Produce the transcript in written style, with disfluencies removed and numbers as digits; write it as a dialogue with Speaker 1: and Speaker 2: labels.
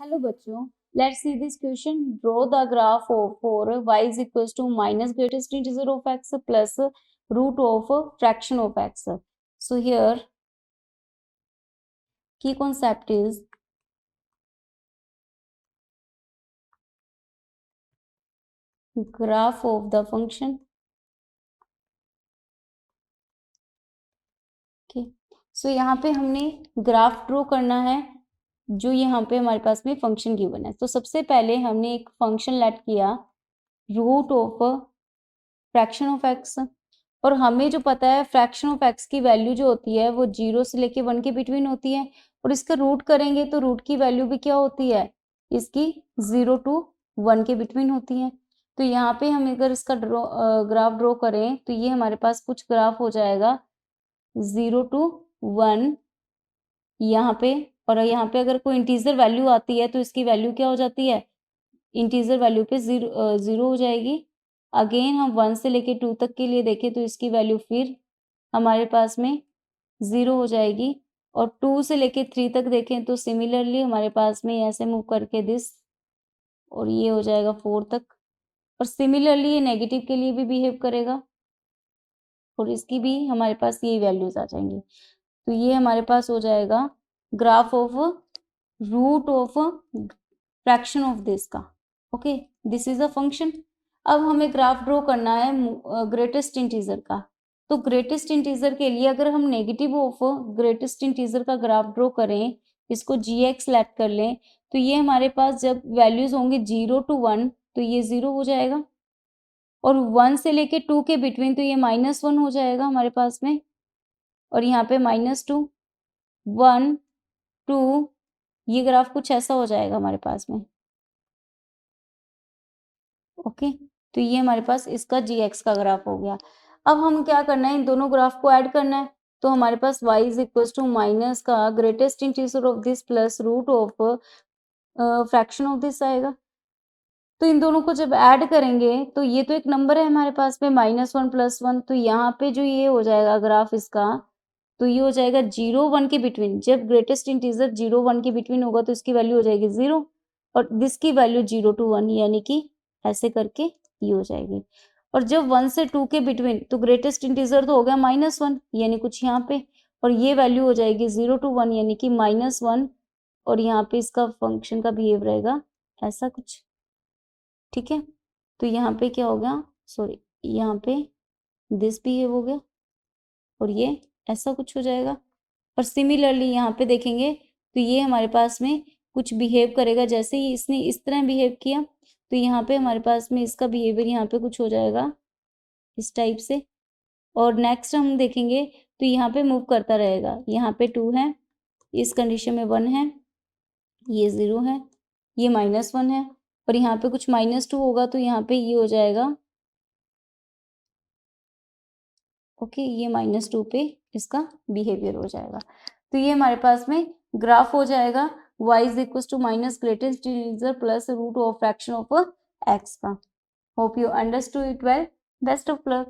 Speaker 1: Hello बच्चों, let's see this question. Draw the graph for y is equals to minus greatest integer of x plus root of fraction of x. So here key concept is graph of the function. Okay, so यहाँ पे हमने graph draw करना है जो यहाँ पे हमारे पास में फंक्शन गिवन है. तो सबसे पहले हमने एक फंक्शन लेट किया root of fraction of X, और हमें जो पता है फ्रैक्शन ऑफ एक्स की वैल्यू जो होती है वो 0 से लेके 1 के बिटवीन होती है, और इसका रूट करेंगे तो रूट की वैल्यू भी क्या होती है इसकी 0 to 1 के बिटवीन होती है. तो यहाँ पे हम अगर इसका ग्राफ ड्रॉ करें तो ये हमारे पास कुछ ग्राफ हो जाएगा 0 to 1 यहाँ पे, और यहाँ पे अगर कोई इंटीजर वैल्यू आती है तो इसकी वैल्यू क्या हो जाती है, इंटीजर वैल्यू पे जीरो हो जाएगी. अगेन हम 1 से लेके 2 तक के लिए देखें तो इसकी वैल्यू फिर हमारे पास में 0 हो जाएगी, और 2 से लेके 3 तक देखें तो सिमिलरली हमारे पास में ऐसे मूव करके दिस, और ये हो जाएगा 4 तक, और सिमिलरली ये नेगेटिव के लिए भी बिहेव करेगा और इसकी भी हमारे पास ये वैल्यूज आ जाएंगी. तो ये हमारे पास हो जाएगा graph of root of fraction of this का. Okay, this is a function. अब हमें ग्राफ ड्रॉ करना है ग्रेटेस्ट इंटीजर का. तो ग्रेटेस्ट इंटीजर के लिए अगर हम नेगेटिव ऑफ ग्रेटेस्ट इंटीजर का ग्राफ ड्रॉ करें, इसको gx लेट कर लें, तो ये हमारे पास जब वैल्यूज होंगे 0 to 1 तो ये 0 हो जाएगा, और 1 से लेके 2 के बिटवीन तो ये -1 हो जाएगा हमारे पास में, और यहाँ पे -2 1 2, ये ग्राफ कुछ ऐसा हो जाएगा हमारे पास में. ओके, तो ये हमारे पास इसका gx का ग्राफ हो गया. अब हम क्या करना है, इन दोनों ग्राफ को ऐड करना है. तो हमारे पास y is equal to minus का greatest integer of this plus root of fraction of this आएगा. तो इन दोनों को जब ऐड करेंगे तो ये तो एक नंबर है हमारे पास में -1 + 1, तो यहाँ पे जो ये हो जाएगा ग्राफ इसका, तो ये हो जाएगा 0 1 के बिटवीन. जब ग्रेटेस्ट इंटीजर 0 1 के बिटवीन होगा तो इसकी वैल्यू हो जाएगी 0, और दिस की वैल्यू 0 to 1, यानी कि ऐसे करके ये हो जाएगी. और जब 1 से 2 के बिटवीन तो ग्रेटेस्ट इंटीजर तो हो गया -1, यानी कुछ यहाँ पे, और ये वैल्यू हो जाएगी 0 to 1 यानी कि -1, और यहाँ पे इसका फंक्शन का बिहेव रहेगा ऐसा कुछ. ठीक है, तो यहाँ पे क्या हो गया, सॉरी यहाँ पे दिस बिहेव हो गया और ये ऐसा कुछ हो जाएगा. और सिमिलरली यहाँ पे देखेंगे तो ये हमारे पास में कुछ बिहेव करेगा, जैसे ही इसने इस तरह बिहेव किया तो यहाँ पे हमारे पास में इसका बिहेवियर यहाँ पे कुछ हो जाएगा इस टाइप से. और नेक्स्ट हम देखेंगे तो यहाँ पे मूव करता रहेगा. यहाँ पे 2 है, इस कंडीशन में 1 है, ये 0 है, ये -1 है, और यहाँ पे कुछ -2 होगा तो यहाँ पे ये हो जाएगा. ओके, ये -2 पे इसका बिहेवियर हो जाएगा. तो ये हमारे पास में ग्राफ हो जाएगा y is equal to minus greatest integer plus root of fraction of x का. Hope you understood it well. Best of luck.